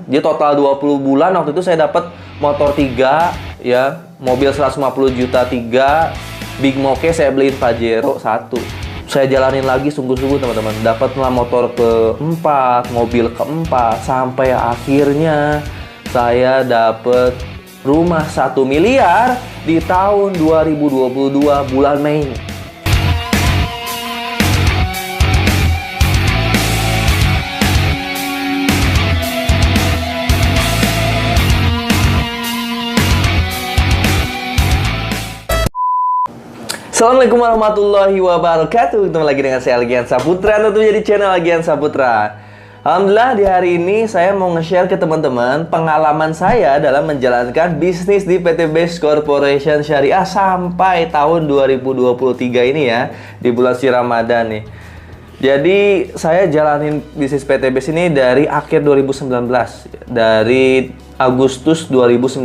Jadi total 20 bulan waktu itu saya dapat motor 3 ya, mobil 150 juta 3, Big Moke saya beliin Pajero 1. Saya jalanin lagi sungguh-sungguh teman-teman. Dapatlah motor keempat, mobil keempat, sampai akhirnya saya dapat rumah 1 miliar di tahun 2022 bulan Mei. Assalamualaikum warahmatullahi wabarakatuh. Ketemu lagi dengan saya Algian Saputra, tentunya di channel Algian Saputra. Alhamdulillah di hari ini saya mau nge-share ke teman-teman pengalaman saya dalam menjalankan bisnis di PT Base Corporation Syariah sampai tahun 2023 ini ya, di bulan suci Ramadan nih. Jadi saya jalanin bisnis PT Base ini dari akhir 2019, dari Agustus 2019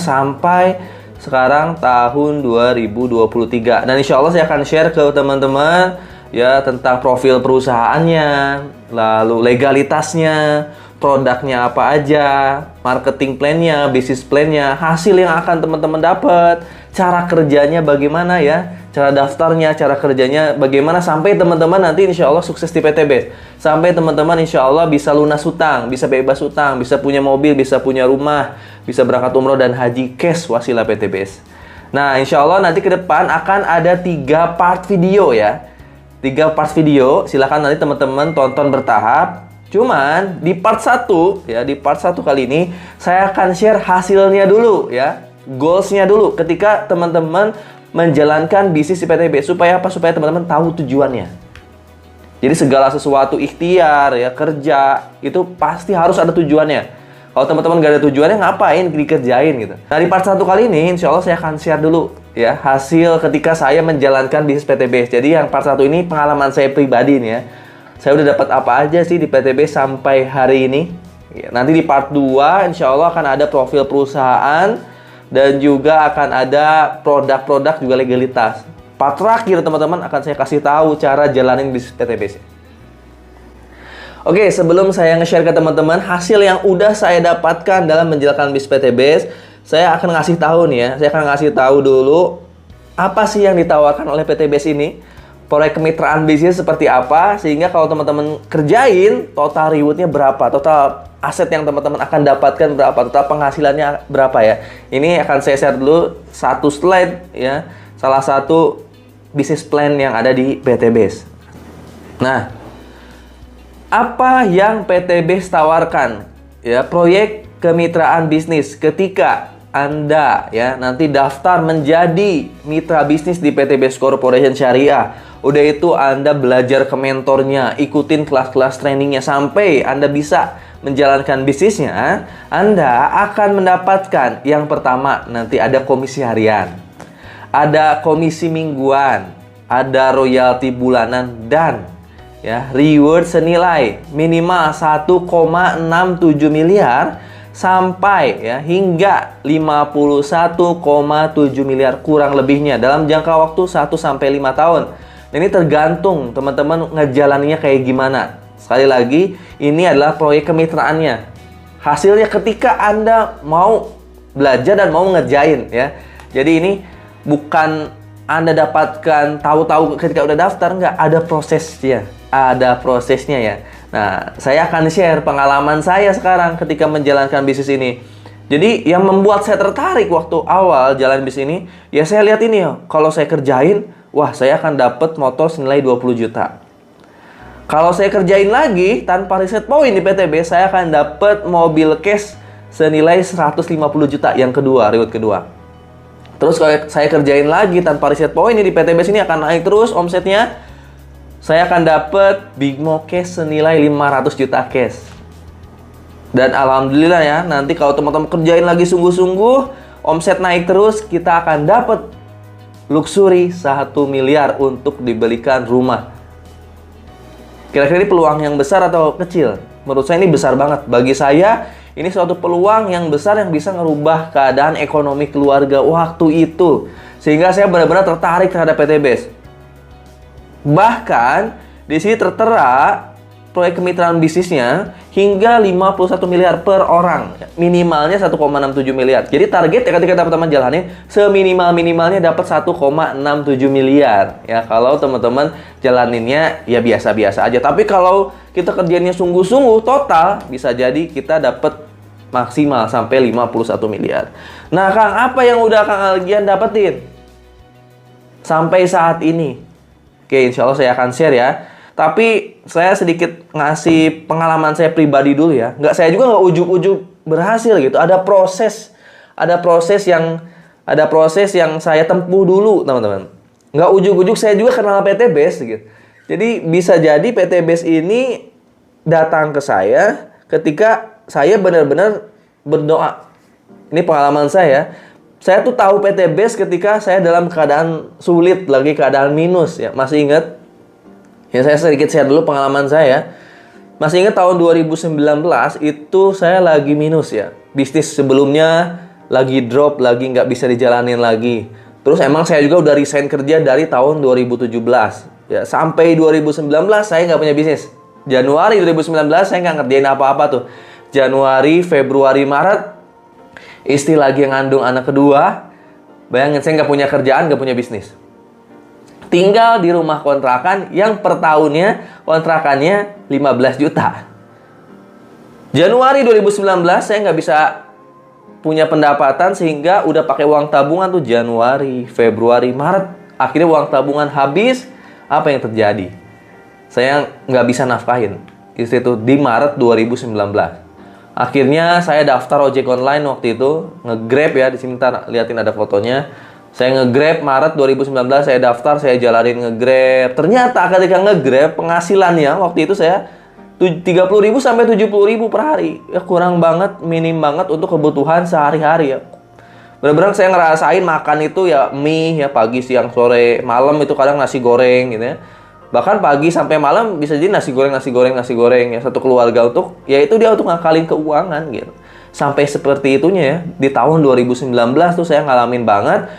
sampai sekarang tahun 2023. Dan insya Allah saya akan share ke teman-teman ya tentang profil perusahaannya, lalu legalitasnya, produknya apa aja, marketing plan-nya, bisnis plan-nya, hasil yang akan teman-teman dapat, cara kerjanya bagaimana ya, cara daftarnya, cara kerjanya bagaimana, sampai teman-teman nanti insya Allah sukses di PT Base. Sampai teman-teman insya Allah bisa lunas hutang, bisa bebas hutang, bisa punya mobil, bisa punya rumah, bisa berangkat umroh dan haji cash wasilah PT Base. Nah insya Allah nanti ke depan akan ada 3 part video ya, 3 part video. Silahkan nanti teman-teman tonton bertahap. Cuman di part 1 ya, di part 1 kali ini saya akan share hasilnya dulu ya, goalsnya dulu ketika teman-teman menjalankan bisnis di PT Base. Supaya apa? Supaya teman-teman tahu tujuannya. Jadi segala sesuatu ikhtiar ya, kerja itu pasti harus ada tujuannya. Kalau teman-teman gak ada tujuannya, ngapain dikerjain gitu. Nah di part 1 kali ini insya Allah saya akan share dulu ya hasil ketika saya menjalankan bisnis PT Base. Jadi yang part 1 ini pengalaman saya pribadi nih ya. Saya udah dapat apa aja sih di PT Base sampai hari ini ya. Nanti di part 2 insya Allah akan ada profil perusahaan dan juga akan ada produk-produk juga legalitas. Part terakhir teman-teman akan saya kasih tahu cara jalanin bisnis PT Base. Oke, sebelum saya nge-share ke teman-teman hasil yang udah saya dapatkan dalam menjalankan bisnis PT Base, saya akan ngasih tahu nih ya. Saya akan ngasih tahu dulu apa sih yang ditawarkan oleh PT Base ini, proyek kemitraan bisnis seperti apa, sehingga kalau teman-teman kerjain total rewardnya berapa, total aset yang teman-teman akan dapatkan berapa, total penghasilannya berapa ya. Ini akan saya share dulu satu slide ya, salah satu bisnis plan yang ada di PT Base. Nah, apa yang PT Base tawarkan ya, proyek kemitraan bisnis ketika Anda ya nanti daftar menjadi mitra bisnis di PT Base Corporation Syariah. Udah itu Anda belajar ke mentornya, ikutin kelas-kelas trainingnya sampai Anda bisa menjalankan bisnisnya. Anda akan mendapatkan yang pertama nanti ada komisi harian, ada komisi mingguan, ada royalti bulanan, dan ya reward senilai minimal 1,67 miliar sampai ya hingga 51,7 miliar kurang lebihnya dalam jangka waktu 1 sampai 5 tahun. Nah, ini tergantung teman-teman ngejalaninya kayak gimana. Sekali lagi, ini adalah proyek kemitraannya. Hasilnya ketika Anda mau belajar dan mau ngerjain ya. Jadi ini bukan Anda dapatkan tahu-tahu ketika udah daftar, enggak, ada prosesnya. Ada prosesnya ya. Nah, saya akan share pengalaman saya sekarang ketika menjalankan bisnis ini. Jadi yang membuat saya tertarik waktu awal jalan bisnis ini, ya saya lihat ini ya, kalau saya kerjain, wah saya akan dapat motor senilai 20 juta. Kalau saya kerjain lagi tanpa riset poin di PT Base, saya akan dapat mobil cash senilai 150 juta yang kedua, reward kedua. Terus kalau saya kerjain lagi tanpa riset poin di PT Base ini akan naik terus omsetnya. Saya akan dapat Big Mo cash senilai 500 juta cash. Dan alhamdulillah ya, nanti kalau teman-teman kerjain lagi sungguh-sungguh, omset naik terus, kita akan dapat luxury 1 miliar untuk dibelikan rumah. Kira-kira ini peluang yang besar atau kecil? Menurut saya ini besar banget. Bagi saya, ini suatu peluang yang besar yang bisa ngerubah keadaan ekonomi keluarga waktu itu. Sehingga saya benar-benar tertarik terhadap PT Base. Bahkan di sini tertera proyek kemitraan bisnisnya hingga 51 miliar per orang. Minimalnya 1,67 miliar. Jadi target ya ketika teman-teman jalanin, seminimal-minimalnya dapat 1,67 miliar. Ya, kalau teman-teman jalaninnya ya biasa-biasa aja. Tapi kalau kita kerjanya sungguh-sungguh total, bisa jadi kita dapat maksimal sampai 51 miliar. Nah, Kang, apa yang udah Kang Algian dapetin sampai saat ini? Oke, insya Allah saya akan share ya. Tapi saya sedikit ngasih pengalaman saya pribadi dulu ya. Saya juga nggak ujuk-ujuk berhasil gitu. Ada proses yang saya tempuh dulu, teman-teman. Nggak ujuk-ujuk saya juga kenal PT Base gitu. Jadi bisa jadi PT Base ini datang ke saya ketika saya benar-benar berdoa. Ini pengalaman saya. Saya tuh tahu PT Base ketika saya dalam keadaan sulit, lagi keadaan minus ya. Masih ingat? Ya, saya sedikit share dulu pengalaman saya. Masih ingat tahun 2019 itu saya lagi minus ya. Bisnis sebelumnya lagi drop, lagi nggak bisa dijalanin lagi. Terus emang saya juga udah resign kerja dari tahun 2017. Ya, sampai 2019 saya nggak punya bisnis. Januari 2019 saya nggak ngerjain apa-apa tuh. Januari, Februari, Maret, istri lagi ngandung anak kedua. Bayangin, saya nggak punya kerjaan, nggak punya bisnis. Tinggal di rumah kontrakan yang per tahunnya kontrakannya 15 juta. Januari 2019 saya nggak bisa punya pendapatan sehingga udah pakai uang tabungan tuh Januari, Februari, Maret. Akhirnya uang tabungan habis. Apa yang terjadi? Saya nggak bisa nafkahin istri itu di Maret 2019. Akhirnya saya daftar ojek online waktu itu, nge-Grab ya, di sini ntar liatin ada fotonya. Saya nge-Grab Maret 2019, saya daftar, saya jalanin nge-Grab. Ternyata ketika nge-Grab penghasilannya waktu itu saya 30.000 sampai 70.000 per hari. Ya kurang banget, minim banget untuk kebutuhan sehari-hari ya. Benar-benar saya ngerasain makan itu ya mie ya pagi, siang, sore, malam itu kadang nasi goreng gitu ya. Bahkan pagi sampai malam bisa jadi nasi goreng ya, satu keluarga untuk ya itu dia untuk ngakalin keuangan gitu. Sampai seperti itunya ya. Di tahun 2019 tuh saya ngalamin banget.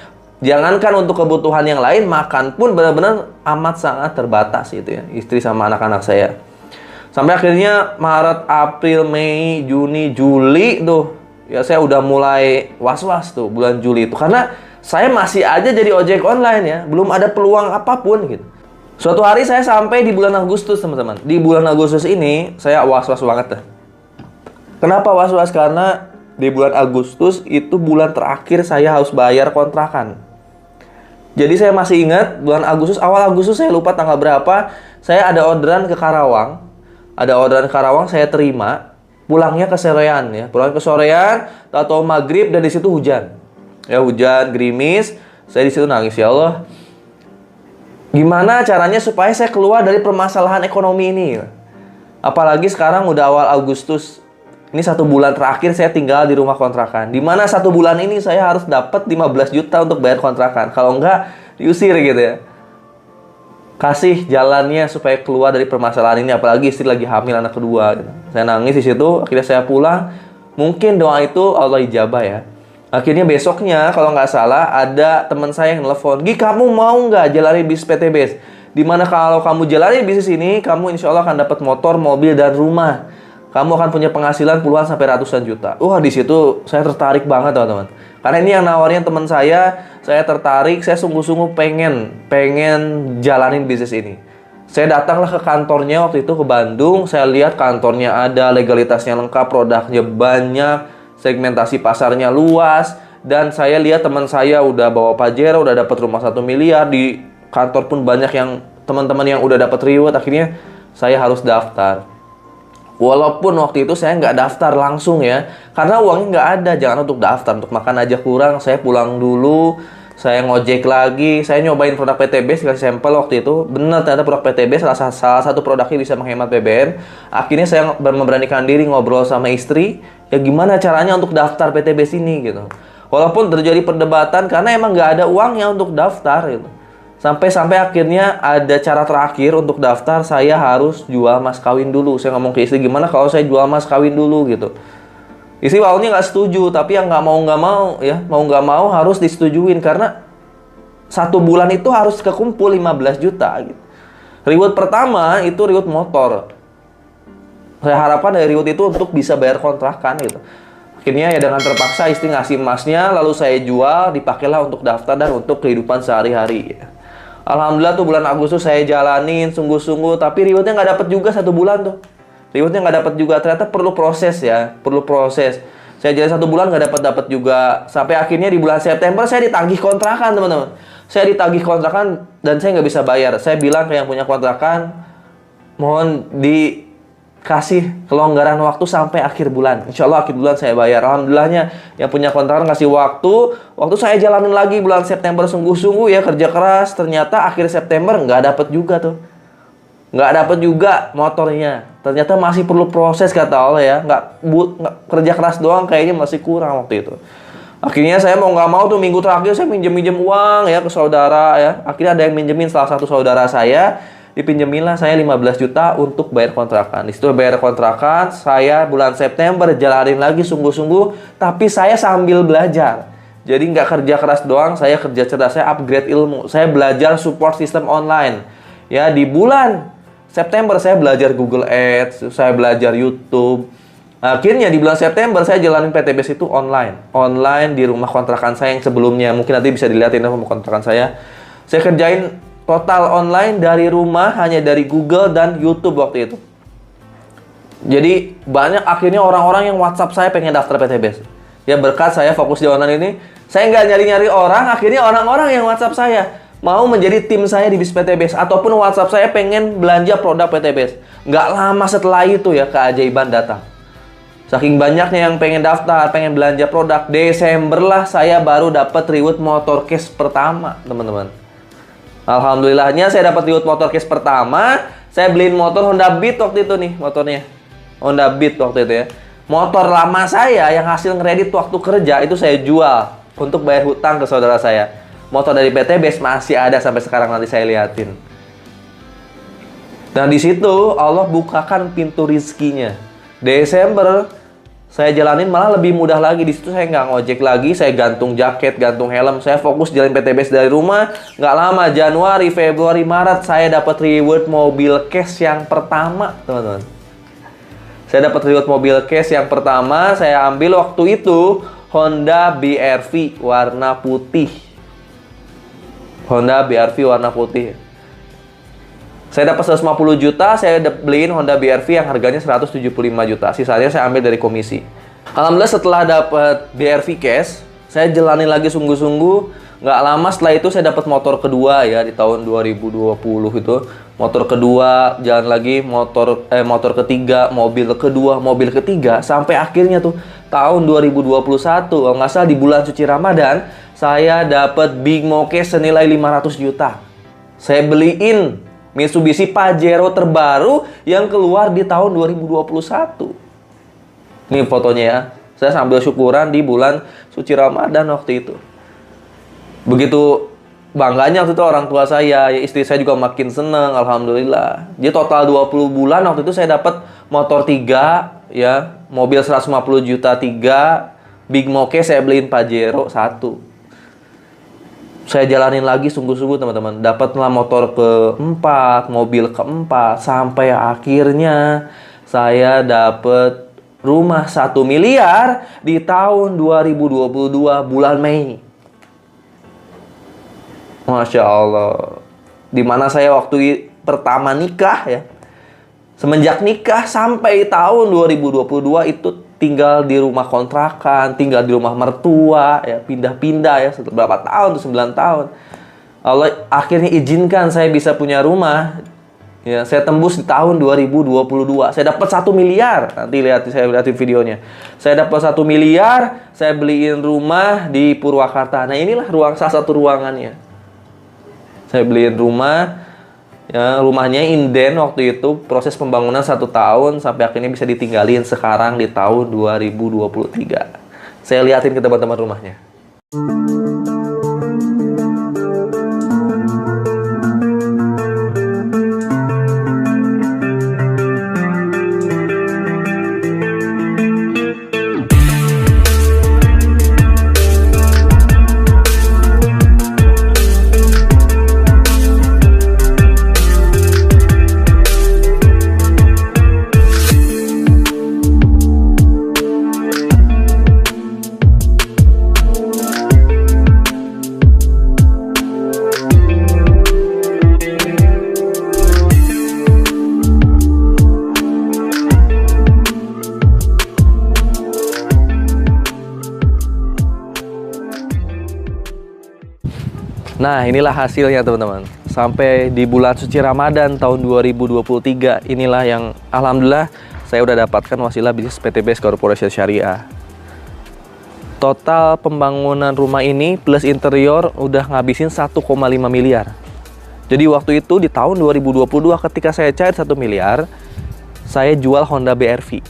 Jangankan untuk kebutuhan yang lain, makan pun benar-benar amat sangat terbatas gitu ya. Istri sama anak-anak saya. Sampai akhirnya Maret, April, Mei, Juni, Juli tuh ya saya udah mulai was-was tuh bulan Juli itu. Karena saya masih aja jadi ojek online ya. Belum ada peluang apapun gitu. Suatu hari saya sampai di bulan Agustus, teman-teman. Di bulan Agustus ini saya was-was banget dah. Kenapa was-was? Karena di bulan Agustus itu bulan terakhir saya harus bayar kontrakan. Jadi saya masih ingat bulan Agustus, awal Agustus saya lupa tanggal berapa, saya ada orderan ke Karawang. Ada orderan ke Karawang saya terima, pulangnya ke sorean ya. Pulang ke sorean, tahu maghrib dan di situ hujan. Ya hujan, gerimis. Saya di situ nangis, ya Allah. Gimana caranya supaya saya keluar dari permasalahan ekonomi ini? Apalagi sekarang udah awal Agustus. Ini 1 bulan terakhir saya tinggal di rumah kontrakan. Dimana 1 bulan ini saya harus dapat 15 juta untuk bayar kontrakan. Kalau enggak, diusir gitu ya. Kasih jalannya supaya keluar dari permasalahan ini. Apalagi istri lagi hamil anak kedua. Gitu. Saya nangis di situ. Akhirnya saya pulang. Mungkin doa itu Allah ijabah ya. Akhirnya besoknya kalau nggak salah ada teman saya yang telepon. Gi, kamu mau nggak jalani bisnis PT Base? Dimana kalau kamu jalani bisnis ini, kamu insya Allah akan dapat motor, mobil, dan rumah. Kamu akan punya penghasilan puluhan sampai ratusan juta. Wah, di situ saya tertarik banget, teman-teman. Karena ini yang nawarin teman saya tertarik, saya sungguh-sungguh pengen jalanin bisnis ini. Saya datanglah ke kantornya waktu itu ke Bandung, saya lihat kantornya ada, legalitasnya lengkap, produknya banyak, segmentasi pasarnya luas, dan saya lihat teman saya udah bawa Pajero, udah dapat rumah 1 miliar, di kantor pun banyak yang teman-teman yang udah dapat reward. Akhirnya saya harus daftar. Walaupun waktu itu saya nggak daftar langsung ya, karena uangnya nggak ada. Jangan untuk daftar, untuk makan aja kurang. Saya pulang dulu, saya ngojek lagi, saya nyobain produk PT Base, kasih sampel waktu itu. Benar, ternyata produk PT Base salah satu produknya bisa menghemat BBM. Akhirnya saya memberanikan diri ngobrol sama istri, ya gimana caranya untuk daftar PT Base ini gitu. Walaupun terjadi perdebatan karena emang nggak ada uangnya untuk daftar gitu. Sampai akhirnya ada cara terakhir untuk daftar, saya harus jual mas kawin dulu. Saya ngomong ke istri, gimana kalau saya jual mas kawin dulu gitu. Istri awalnya nggak setuju, tapi yang nggak mau ya, mau nggak mau harus disetujuin. Karena 1 bulan itu harus kekumpul 15 juta gitu. Reward pertama itu reward motor. Saya harapkan dari reward itu untuk bisa bayar kontrakan gitu. Akhirnya ya dengan terpaksa istri ngasih emasnya, lalu saya jual, dipakailah untuk daftar dan untuk kehidupan sehari-hari. Alhamdulillah tuh bulan Agustus saya jalanin sungguh-sungguh, tapi rewardnya nggak dapet juga 1 bulan tuh. Rewardnya nggak dapet juga, ternyata perlu proses ya, perlu proses. Saya jalan 1 bulan nggak dapet juga, sampai akhirnya di bulan September saya ditagih kontrakan teman-teman. Saya ditagih kontrakan dan saya nggak bisa bayar. Saya bilang ke yang punya kontrakan, mohon dikasih kelonggaran waktu sampai akhir bulan. Insya Allah akhir bulan saya bayar. Alhamdulillahnya yang punya kontrakan kasih waktu saya jalanin lagi bulan September sungguh-sungguh ya, kerja keras. Ternyata akhir September nggak dapet juga tuh. Nggak dapet juga motornya. Ternyata masih perlu proses kata Allah ya. Nggak kerja keras doang kayaknya masih kurang waktu itu. Akhirnya saya mau nggak mau tuh minggu terakhir saya minjem uang ya ke saudara ya. Akhirnya ada yang minjemin salah satu saudara saya. Dipinjeminlah saya 15 juta untuk bayar kontrakan. Di situ bayar kontrakan, saya bulan September jalanin lagi sungguh-sungguh. Tapi saya sambil belajar. Jadi nggak kerja keras doang, saya kerja cerdas. Saya upgrade ilmu. Saya belajar support sistem online. Ya di bulan September saya belajar Google Ads, saya belajar YouTube. Akhirnya di bulan September saya jalanin PTBS itu online di rumah kontrakan saya yang sebelumnya. Mungkin nanti bisa dilihatin rumah kontrakan saya. Saya kerjain total online dari rumah hanya dari Google dan YouTube waktu itu. Jadi banyak akhirnya orang-orang yang WhatsApp saya pengen daftar PTBS. Ya berkat saya fokus di online ini, saya nggak nyari-nyari orang. Akhirnya orang-orang yang WhatsApp saya mau menjadi tim saya di PTBS ataupun WhatsApp saya pengen belanja produk PTBS. Nggak lama setelah itu ya keajaiban datang. Saking banyaknya yang pengen daftar, pengen belanja produk, Desember lah saya baru dapat reward motor case pertama, teman-teman. Alhamdulillahnya saya dapat reward motor case pertama. Saya beliin motor Honda Beat waktu itu nih, motornya. Honda Beat waktu itu ya. Motor lama saya yang hasil ngeredit waktu kerja itu saya jual untuk bayar hutang ke saudara saya. Motor dari PTBS masih ada sampai sekarang, nanti saya liatin. Dan di situ Allah bukakan pintu rizkinya. Desember saya jalanin malah lebih mudah lagi. Di situ saya nggak ngojek lagi, saya gantung jaket, gantung helm, saya fokus jalan PTBS dari rumah. Nggak lama, Januari, Februari, Maret saya dapat reward mobil cash yang pertama, teman-teman. Saya dapat reward mobil cash yang pertama. Saya ambil waktu itu Honda BR-V warna putih. Honda BR-V warna putih. Saya dapat 150 juta, saya beliin Honda BR-V yang harganya 175 juta. Sisanya saya ambil dari komisi. Alhamdulillah setelah dapat BR-V cash, saya jalanin lagi sungguh-sungguh. Nggak lama setelah itu saya dapat motor kedua ya di tahun 2020 itu. Motor kedua, jalan lagi motor ketiga, mobil kedua, mobil ketiga. Sampai akhirnya tuh tahun 2021, kalau nggak salah di bulan suci Ramadan, saya dapat Big Mo cash senilai 500 juta. Saya beliin Mitsubishi Pajero terbaru yang keluar di tahun 2021. Ini fotonya ya. Saya sambil syukuran di bulan suci Ramadan waktu itu. Begitu bangganya waktu itu orang tua saya, ya istri saya juga makin seneng, alhamdulillah. Jadi total 20 bulan waktu itu saya dapat motor 3, ya, mobil 150 juta 3, Big Moke saya beliin Pajero 1. Saya jalanin lagi sungguh-sungguh teman-teman. Dapatlah motor keempat, mobil keempat, sampai akhirnya saya dapat rumah 1 miliar di tahun 2022 bulan Mei. Masya Allah. Dimana saya waktu pertama nikah ya. Semenjak nikah sampai tahun 2022 itu tinggal di rumah kontrakan, tinggal di rumah mertua, ya pindah-pindah ya setelah berapa tahun tuh 9 tahun. Allah akhirnya izinkan saya bisa punya rumah. Ya, saya tembus di tahun 2022. Saya dapat 1 miliar. Nanti saya lihatin videonya. Saya dapat 1 miliar, saya beliin rumah di Purwakarta. Nah, inilah salah satu ruangannya. Saya beliin rumah. Ya, rumahnya inden waktu itu, proses pembangunan 1 tahun sampai akhirnya bisa ditinggalin sekarang di tahun 2023. Saya liatin ke teman-teman rumahnya. Nah, inilah hasilnya teman-teman. Sampai di bulan suci Ramadan tahun 2023, inilah yang alhamdulillah saya udah dapatkan wasilah bisnis PTBS Corporation Syariah. Total pembangunan rumah ini plus interior udah ngabisin 1,5 miliar. Jadi waktu itu di tahun 2022 ketika saya cair 1 miliar, saya jual Honda BR-V.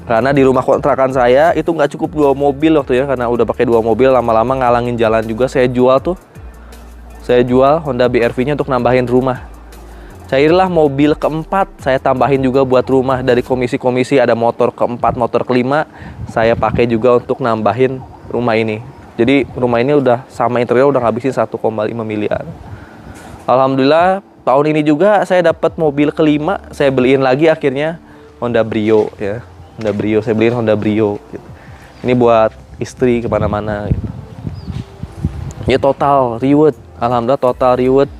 Karena di rumah kontrakan saya itu nggak cukup 2 mobil waktu ya, karena udah pakai 2 mobil lama-lama ngalangin jalan juga. Saya jual Honda BR-V-nya untuk nambahin rumah. Cairlah mobil keempat, saya tambahin juga buat rumah. Dari komisi-komisi ada motor keempat, motor kelima, saya pakai juga untuk nambahin rumah ini. Jadi rumah ini udah sama interior udah ngabisin 1,5 miliar. Alhamdulillah tahun ini juga saya dapat mobil kelima, saya beliin lagi akhirnya Honda Brio ya. Honda Brio, saya beliin Honda Brio gitu. Ini buat istri kemana-mana gitu. Ya total reward, alhamdulillah total reward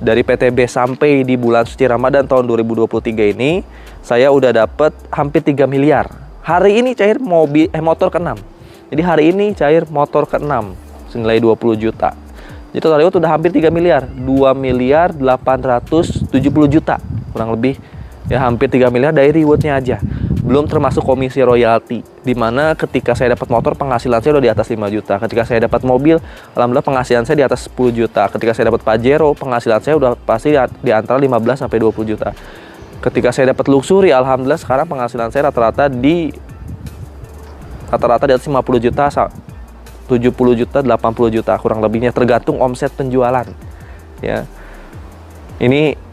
dari PTB sampai di bulan suci Ramadan tahun 2023 ini saya udah dapat hampir 3 miliar. Hari ini cair motor ke-6. Jadi hari ini cair motor ke-6 senilai 20 juta. Jadi total reward udah hampir 3 miliar. 2 miliar 870 juta kurang lebih. Ya hampir 3 miliar dari rewardnya aja. Belum termasuk komisi royalti, dimana ketika saya dapat motor penghasilan saya udah di atas 5 juta. Ketika saya dapat mobil, alhamdulillah penghasilan saya di atas 10 juta. Ketika saya dapat Pajero, penghasilan saya udah pasti di antara 15 sampai 20 juta. Ketika saya dapat luxury, alhamdulillah sekarang penghasilan saya rata-rata di atas 50 juta, 70 juta, 80 juta kurang lebihnya, tergantung omset penjualan. Ya. Ini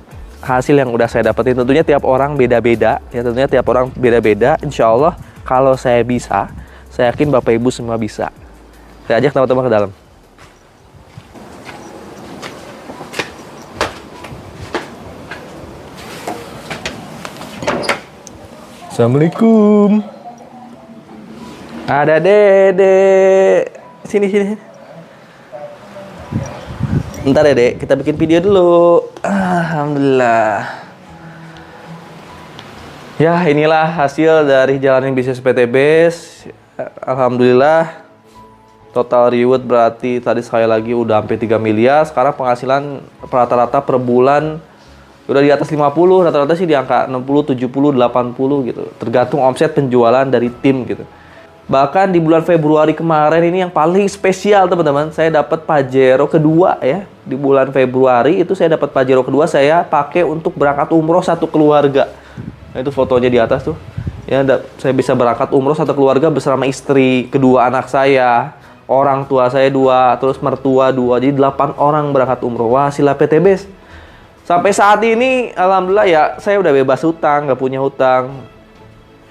hasil yang udah saya dapetin. Tentunya tiap orang beda-beda ya, tentunya tiap orang beda-beda. Insya Allah kalau saya bisa, saya yakin Bapak Ibu semua bisa. Saya ajak teman-teman ke dalam. Assalamualaikum. Ada Dede. Sini. Bentar ya Dek, kita bikin video dulu. Alhamdulillah. Ya inilah hasil dari jalanin bisnis PTBS. Alhamdulillah. Total reward berarti tadi sekali lagi udah hampir 3 miliar. Sekarang penghasilan rata-rata per bulan udah di atas 50. Rata-rata sih di angka 60, 70, 80 gitu. Tergantung omset penjualan dari tim gitu. Bahkan di bulan Februari kemarin ini yang paling spesial teman-teman, saya dapat Pajero kedua ya. Di bulan Februari itu saya dapat Pajero kedua, saya pakai untuk berangkat umroh satu keluarga. Nah, itu fotonya di atas tuh. Ya, saya bisa berangkat umroh satu keluarga bersama istri, kedua anak saya, orang tua saya 2, terus mertua 2. Jadi 8 orang berangkat umroh. Wah, sila PTBS. Sampai saat ini alhamdulillah ya, saya udah bebas hutang, nggak punya hutang.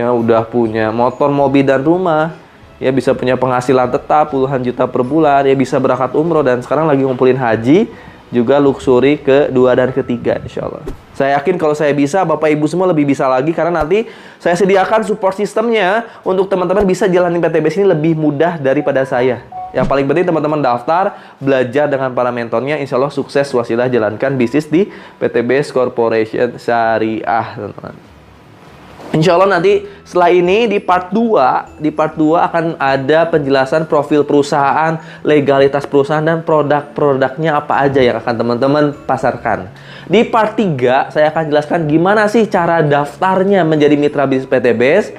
Ya udah punya motor, mobil, dan rumah. Ya bisa punya penghasilan tetap puluhan juta per bulan. Ya bisa berangkat umroh dan sekarang lagi ngumpulin haji. Juga luxury kedua dan ketiga insya Allah. Saya yakin kalau saya bisa, Bapak Ibu semua lebih bisa lagi. Karena nanti saya sediakan support sistemnya untuk teman-teman bisa jalanin PTBS ini lebih mudah daripada saya. Yang paling penting teman-teman daftar, belajar dengan para mentornya. Insya Allah sukses wasilah jalankan bisnis di PTBS Corporation Syariah teman-teman. Insya Allah nanti setelah ini di part 2 akan ada penjelasan profil perusahaan, legalitas perusahaan, dan produk-produknya apa aja yang akan teman-teman pasarkan. Di part 3 saya akan jelaskan gimana sih cara daftarnya menjadi mitra bisnis PTBS.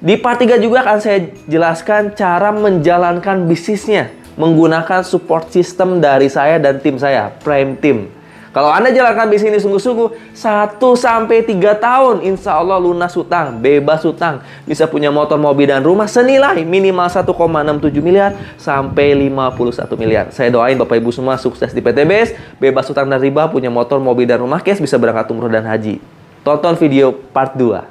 Di part 3 juga akan saya jelaskan cara menjalankan bisnisnya menggunakan support system dari saya dan tim saya, Prime Team. Kalau Anda jalankan bisnis ini sungguh-sungguh 1-3 tahun, insya Allah lunas hutang, bebas hutang, bisa punya motor, mobil, dan rumah senilai minimal 1,67 miliar sampai 51 miliar. Saya doain Bapak Ibu semua sukses di PTBS, bebas hutang dan riba, punya motor, mobil, dan rumah, cash, bisa berangkat umroh dan haji. Tonton video part 2.